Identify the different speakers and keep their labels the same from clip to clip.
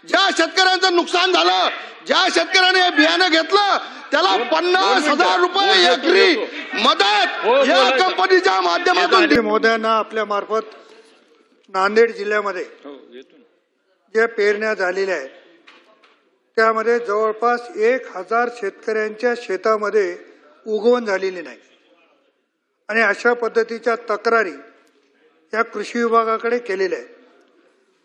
Speaker 1: ज्या शेतकऱ्यांचं नुकसान झालं, ज्या शेतकऱ्याने हे बियाणं घेतलं त्याला 50,000 रुपये एकरी मदत या कंपनीच्या माध्यमातून
Speaker 2: मोदयांना आपल्या मार्फत नांदेड जिल्ह्यामध्ये ज्या पेरण्या झालेल्या आहेत त्यामध्ये जवळपास 1000 शेतकऱ्यांच्या शेतामध्ये उगवण झालेली नाही आणि अशा पद्धतीच्या तक्रारी या कृषी विभागाकडे केलेल्या आहेत.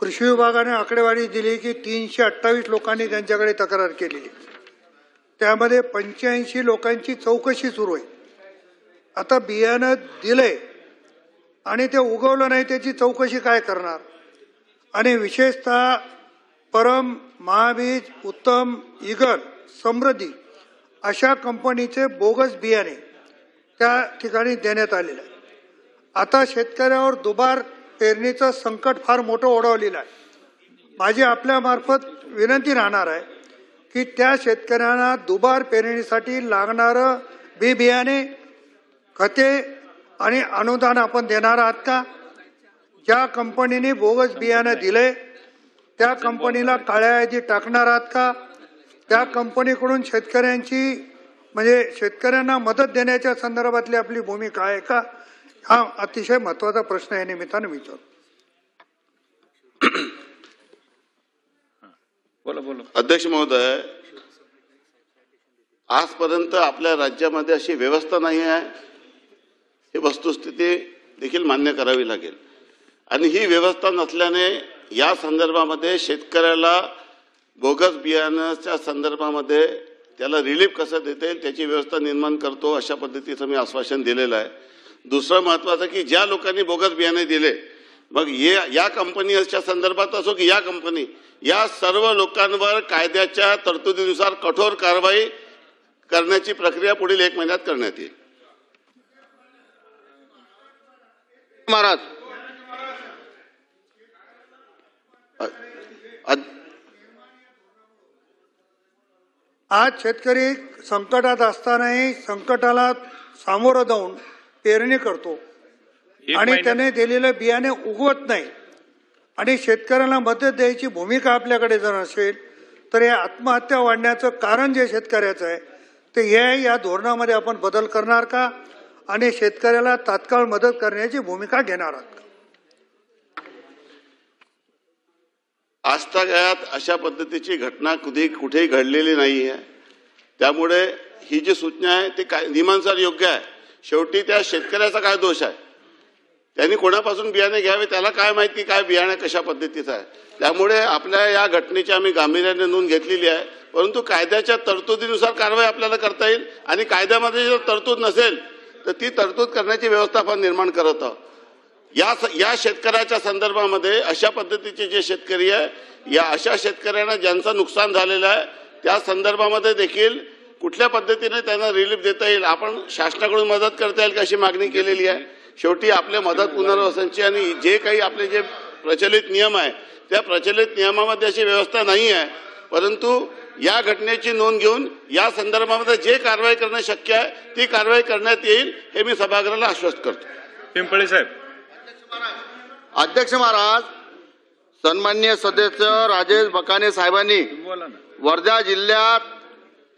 Speaker 2: कृषी विभागाने आकडेवारी दिली की 328 लोकांनी त्यांच्याकडे तक्रार केलेली, त्यामध्ये 85 लोकांची चौकशी सुरू आहे. आता बियाणं दिलंय आणि ते उगवलं नाही त्याची चौकशी काय करणार? आणि विशेषतः परम, महाबीज, उत्तम, ईगल, समृद्धी अशा कंपनीचे बोगस बियाणे त्या ठिकाणी देण्यात आलेले आहे. आता शेतकऱ्यावर दुबार पेरणीचं संकट फार मोठं ओढवलेलं आहे. माझी आपल्या मार्फत विनंती राहणार आहे की त्या शेतकऱ्यांना दुबार पेरणीसाठी लागणारं बी बियाणे, खते आणि अनुदान आपण देणार आहात का? ज्या कंपनीने बोगस बियाणं दिले त्या कंपनीला काळ्या यादीत टाकणार आहात का? त्या कंपनीकडून शेतकऱ्यांची म्हणजे शेतकऱ्यांना मदत देण्याच्या संदर्भातली आपली भूमिका आहे का? हा अतिशय महत्त्वाचा प्रश्न या निमित्ताने विचारतो.
Speaker 3: अध्यक्ष महोदय, आजपर्यंत आपल्या राज्यामध्ये अशी व्यवस्था नाही आहे, ही वस्तुस्थिती देखील मान्य करावी लागेल. आणि ही व्यवस्था नसल्याने या संदर्भामध्ये शेतकऱ्याला बोगस बियाण्याच्या संदर्भामध्ये त्याला रिलीफ कसं देता येईल त्याची व्यवस्था निर्माण करतो, अशा पद्धतीचं मी आश्वासन दिलेलं आहे. दुसरं महत्त्वाचं की ज्या लोकांनी बोगस बियाणे दिले, मग या कंपनीच्या संदर्भात असो की या कंपनी, या सर्व लोकांवर कायद्याच्या तरतुदीनुसार कठोर कारवाई करण्याची प्रक्रिया पुढील 1 महिन्यात करण्यात येईल.
Speaker 1: महाराज
Speaker 2: आज शेतकरी संकटात असतानाही संकटाला सामोरं जाऊन पेरणी करतो आणि त्याने दिलेलं बियाणे उगवत नाही आणि शेतकऱ्यांना मदत द्यायची भूमिका आपल्याकडे जर असेल तर या आत्महत्या वाढण्याचं कारण जे शेतकऱ्याचं आहे ते हे या धोरणामध्ये आपण बदल करणार का आणि शेतकऱ्याला तात्काळ मदत करण्याची भूमिका घेणार आहात का?
Speaker 3: आजतागायत अशा पद्धतीची घटना कुठेही घडलेली नाही आहे. त्यामुळे ही जी सूचना आहे ती नियमानुसार योग्य आहे. शेवटी त्या शेतकऱ्याचा काय दोष आहे? त्यांनी कोणापासून बियाणे घ्यावे त्याला काय माहिती काय बियाणे कशा पद्धतीचं आहे. त्यामुळे आपल्या या घटनेची आम्ही गांभीर्याने नोंद घेतलेली आहे, परंतु कायद्याच्या तरतुदीनुसार कारवाई आपल्याला करता येईल आणि कायद्यामध्ये जर तरतूद नसेल तर ती तरतूद करण्याची व्यवस्था आपण निर्माण करत आहोत. या शेतकऱ्याच्या संदर्भामध्ये अशा पद्धतीचे जे शेतकरी आहे या अशा शेतकऱ्यांना ज्यांचं नुकसान झालेलं आहे त्या संदर्भामध्ये देखील कुठल्या पद्धतीने त्यांना रिलीफ देता येईल, आपण शासनाकडून मदत करता येईल अशी मागणी केलेली आहे. शेवटी आपल्या मदत पुनर्वसनची आणि जे काही आपले जे प्रचलित नियम आहे त्या प्रचलित नियमामध्ये अशी व्यवस्था नाही आहे, परंतु या घटनेची नोंद घेऊन या संदर्भामध्ये जे कारवाई करणं शक्य आहे ती कारवाई करण्यात येईल हे मी सभागृहाला आश्वस्त करतो.
Speaker 4: पिंपळे साहेब.
Speaker 1: अध्यक्ष महाराज, सन्माननीय सदस्य राजेश बकाने साहेबांनी वर्धा जिल्ह्यात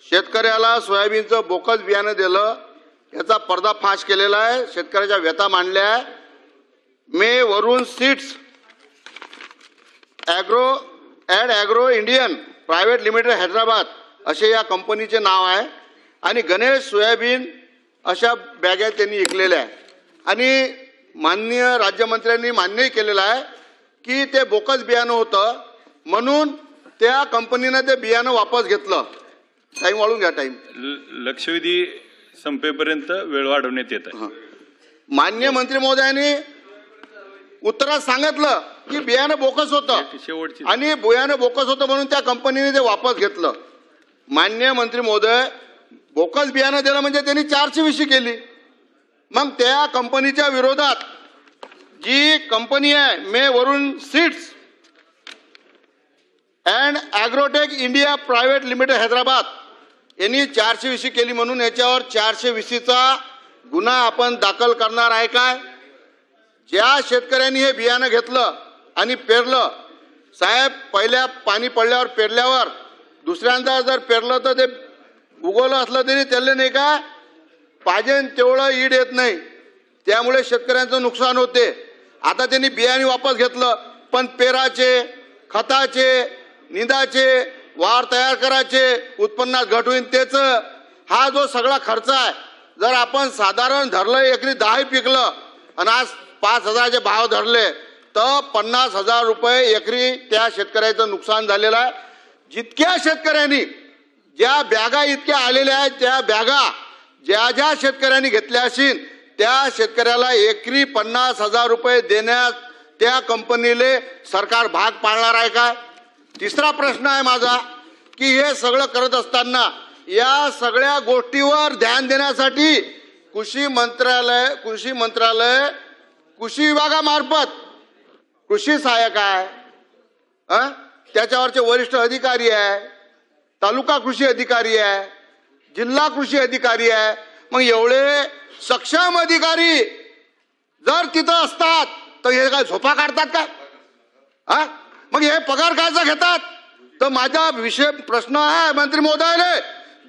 Speaker 1: शेतकऱ्याला सोयाबीनचं बोकस बियाणं दिलं याचा पर्दाफाश केलेला आहे, शेतकऱ्याच्या व्यथा मांडल्या आहे. मे Varun seeds agro Indian private limited Hyderabad असे या कंपनीचे नाव आहे आणि गणेश सोयाबीन अशा बॅगा त्यांनी विकलेल्या आहे आणि माननीय राज्यमंत्र्यांनी मान्यही केलेलं आहे की ते बोकस बियाणं होतं म्हणून त्या कंपनीने ते बियाणं वापस घेतलं. टाइम वाढून घ्या. टाइम
Speaker 4: लक्षवेधी संपेपर्यंत वेळ वाढवण्यात येत आहे.
Speaker 1: माननीय मंत्री महोदयांनी उत्तरात सांगितलं की बियाणं बोकस होतं आणि बियाणं बोकस होतं म्हणून त्या कंपनीने ते वापस घेतलं. माननीय मंत्री महोदय, बोकस बियाणं दिलं म्हणजे त्यांनी 420 केली. मग त्या कंपनीच्या विरोधात जी कंपनी आहे मे Varun seeds and agrotech India private limited Hyderabad यांनी 420 केली म्हणून याच्यावर 420चा गुन्हा आपण दाखल करणार आहे काय? ज्या शेतकऱ्यांनी हे बियाणं घेतलं आणि पेरलं साहेब पहिल्या पाणी पडल्यावर पेरल्यावर दुसऱ्यांदा जर पेरलं तर ते उगवलं असलं तरी त्याला नाही का पाहिजे तेवढं ईड येत नाही, त्यामुळे शेतकऱ्यांचं नुकसान होते. आता त्यांनी बियाणे वापस घेतलं, पण पेराचे, खताचे, निंदाचे, वावर तयार करायचे, उत्पन्नात घट होईल त्याचं, हा जो सगळा खर्च आहे जर आपण साधारण धरलं एकरी 10 पिकलं आणि आज 5,000चे भाव धरले तर 50,000 रुपये एकरी त्या शेतकऱ्याचं नुकसान झालेलं आहे. जितक्या शेतकऱ्यांनी ज्या बॅगा इतक्या आलेल्या आहेत त्या बॅगा ज्या शेतकऱ्यांनी घेतल्या असतील त्या शेतकऱ्याला एकरी 50,000 रुपये देण्यात त्या कंपनीले सरकार भाग पाडणार आहे काय? तिसरा प्रश्न आहे माझा की हे सगळं करत असताना या सगळ्या गोष्टीवर ध्यान देण्यासाठी कृषी मंत्रालय कृषी विभागामार्फत कृषी सहाय्यक आहे, त्याच्यावरचे वरिष्ठ अधिकारी आहे, तालुका कृषी अधिकारी आहे, जिल्हा कृषी अधिकारी आहे. मग एवढे सक्षम अधिकारी जर तिथं असतात तर हे काय झोपा काढतात का? मग हे पगार कायचा घेतात? तर माझा विषय प्रश्न आहे मंत्री महोदयाले,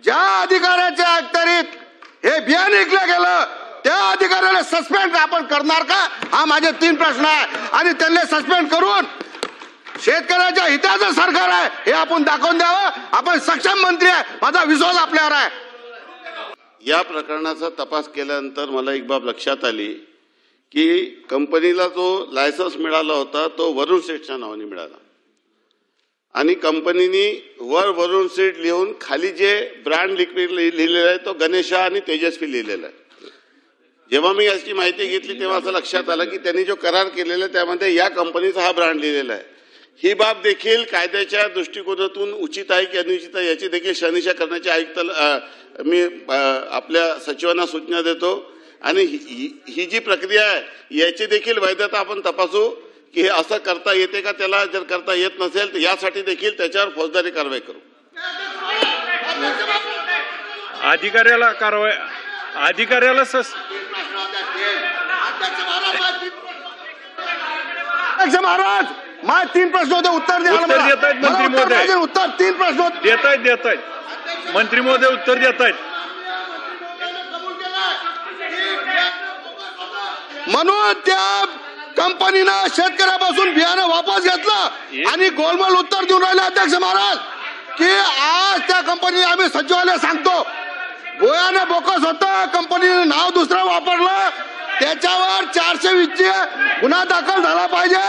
Speaker 1: ज्या अधिकाऱ्याच्या अखत्यारीत हे बियाणे विकलं गेलं त्या अधिकाऱ्याला सस्पेंड आपण करणार का? हा माझे 3 प्रश्न आहे आणि त्यांना सस्पेंड करून शेतकऱ्याच्या हिताचं सरकार आहे हे आपण दाखवून द्यावं. आपण सक्षम मंत्री आहे, माझा विश्वास आपल्यावर आहे.
Speaker 3: या प्रकरणाचा तपास केल्यानंतर मला एक बाब लक्षात आली की कंपनीला जो लायसन्स मिळाला होता तो वरुण सेठच्या नावाने मिळाला आणि कंपनीने वरुण सेठ लिहून खाली जे ब्रँड लिहिलेला आहे तो गणेशा आणि तेजस्वी लिहिलेला आहे. जेव्हा मी याची माहिती घेतली तेव्हा असं लक्षात आलं की त्यांनी जो करार केलेला आहे त्यामध्ये या कंपनीचा हा ब्रँड लिहिलेला आहे. ही बाब देखील कायद्याच्या दृष्टिकोनातून उचित आहे की अनुचित आहे याची देखील शहानिशा करण्याची मी आपल्या सचिवांना सूचना देतो आणि ही जी प्रक्रिया आहे याची देखील वैधता आपण तपासू की हे असं करता येते का, त्याला जर करता येत नसेल तर यासाठी देखील त्याच्यावर फौजदारी कारवाई करू.
Speaker 4: अधिकाऱ्याला
Speaker 1: महाराज माझे 3 प्रश्न होते, उत्तर द्या.
Speaker 4: देत आहेत मंत्री महोदय,
Speaker 1: उत्तर 3 प्रश्न
Speaker 4: देत आहेत मंत्री महोदय, उत्तर देत आहेत.
Speaker 1: म्हणून त्या कंपनीनं शेतकऱ्यापासून बियाणं वापस घेतलं आणि गोलमाल उत्तर देऊन राहिले अध्यक्ष महाराज की आज त्या कंपनीने आम्ही सचिवालय सांगतो गोयाने बोकस होतं, कंपनीने नाव दुसरं वापरलं, त्याच्यावर 420 गुन्हा दाखल झाला पाहिजे.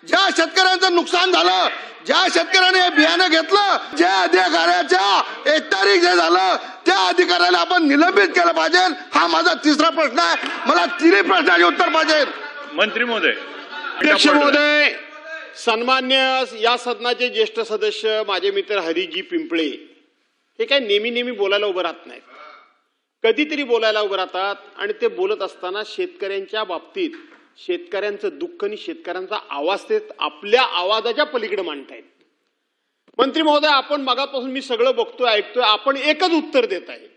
Speaker 1: ज्या शेतकऱ्यांचं नुकसान झालं, ज्या शेतकऱ्याने बियाणं घेतलं, ज्या अधिकाऱ्याच्या 1 तारीख जे झालं त्या अधिकाऱ्याला आपण निलंबित केलं पाहिजे. हा माझा 3रा प्रश्न आहे. मला 3 प्रश्नाचे उत्तर पाहिजे.
Speaker 4: मंत्री महोदय.
Speaker 5: अध्यक्ष महोदय, सन्मान्य या सदनाचे ज्येष्ठ सदस्य माझे मित्र हरिजी पिंपळे हे काय नेहमी बोलायला उभं राहत नाहीत, कधीतरी बोलायला उभं राहतात आणि ते बोलत असताना शेतकऱ्यांच्या बाबतीत शेतकऱ्यांचं दुःख आणि शेतकऱ्यांचा आवाज ते आपल्या आवाजाच्या पलीकडे मांडतायत. मंत्री महोदय, आपण मगापासून मी सगळं बघतोय ऐकतोय, आपण एकच उत्तर देत आहे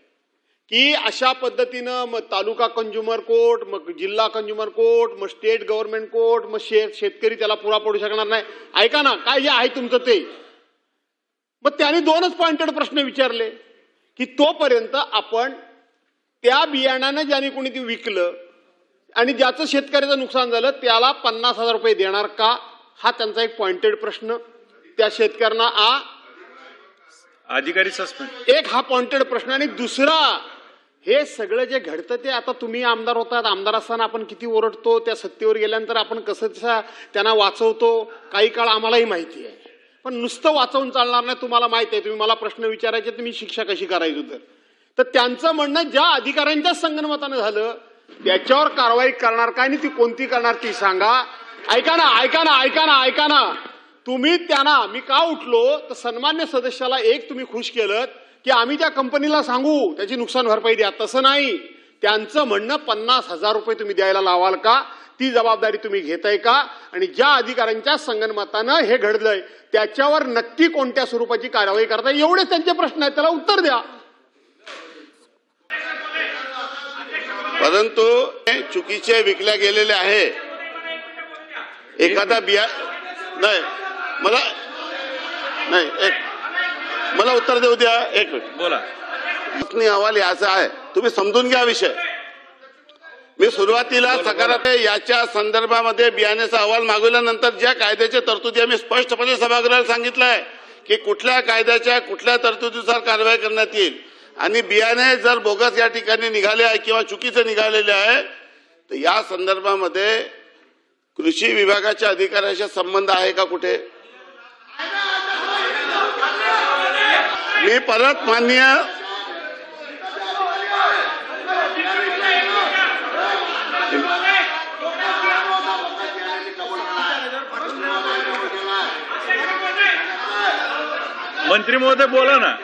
Speaker 5: की अशा पद्धतीनं मग तालुका कंझ्युमर कोर्ट, मग जिल्हा कंझ्युमर कोर्ट, मग स्टेट गव्हर्नमेंट कोर्ट, मग शेतकरी त्याला पुरा पडू शकणार नाही. ऐका ना, काय जे आहे तुमचं ते. मग त्याने 2च पॉइंटेड प्रश्न विचारले की तोपर्यंत आपण त्या बियाणानं ज्याने कोणी ते विकलं आणि ज्याचं शेतकऱ्याचं नुकसान झालं त्याला 50,000 रुपये देणार का, हा त्यांचा एक पॉइंटेड प्रश्न. त्या शेतकऱ्यांना
Speaker 4: अधिकारी सस्पेंड,
Speaker 5: एक हा पॉइंटेड प्रश्न. आणि दुसरा, हे सगळं जे घडतं ते आता तुम्ही आमदार होतात, आमदार असताना आपण किती ओरडतो, त्या सत्तेवर गेल्यानंतर आपण कसं त्यांना वाचवतो काही काळ आम्हालाही माहिती आहे. पण नुसतं वाचवून चालणार नाही, तुम्हाला माहिती आहे. तुम्ही मला प्रश्न विचारायचे तुम्ही शिक्षा कशी करायची तर त्यांचं म्हणणं ज्या अधिकाऱ्यांच्या संगनमतानं झालं त्याच्यावर कारवाई करणार काय आणि ती कोणती करणार ती सांगा. ऐका ना तुम्ही त्यांना, मी का उठलो तर सन्मान्य सदस्याला एक तुम्ही खुश केलं की आम्ही त्या कंपनीला सांगू त्याची नुकसान भरपाई द्या. तसं नाही, त्यांचं म्हणणं 50,000 रुपये तुम्ही द्यायला लावाल का, ती जबाबदारी तुम्ही घेताय का, आणि ज्या अधिकाऱ्यांच्या संगनमतानं हे घडलंय त्याच्यावर नक्की कोणत्या स्वरूपाची कारवाई करताय, एवढे त्यांचे प्रश्न आहेत, त्याला उत्तर द्या.
Speaker 3: परंतु चुकीचे विकल्या गेलेले आहे. एखादा नाही मला नाही मला उत्तर देऊ द्या. एक मिनिट.
Speaker 4: बोला.
Speaker 3: अहवाल याचा आहे, तुम्ही समजून घ्या विषय. मी सुरुवातीला सकारात्मक याच्या संदर्भामध्ये बियाण्याचा अहवाल मागवल्यानंतर ज्या कायद्याच्या तरतुदी आम्ही स्पष्टपणे सभागृहाला सांगितलंय की कुठल्या कायद्याच्या कुठल्या तरतुदीनुसार कारवाई करण्यात येईल. आणि बियाणे जर बोगस या ठिकाणी निघाले आहे किंवा चुकीचे निघालेले आहे तर या संदर्भामध्ये कृषी विभागाच्या अधिकाऱ्याशी संबंध आहे का कुठे? मी परत माननीय
Speaker 4: मंत्री महोदय बोला ना.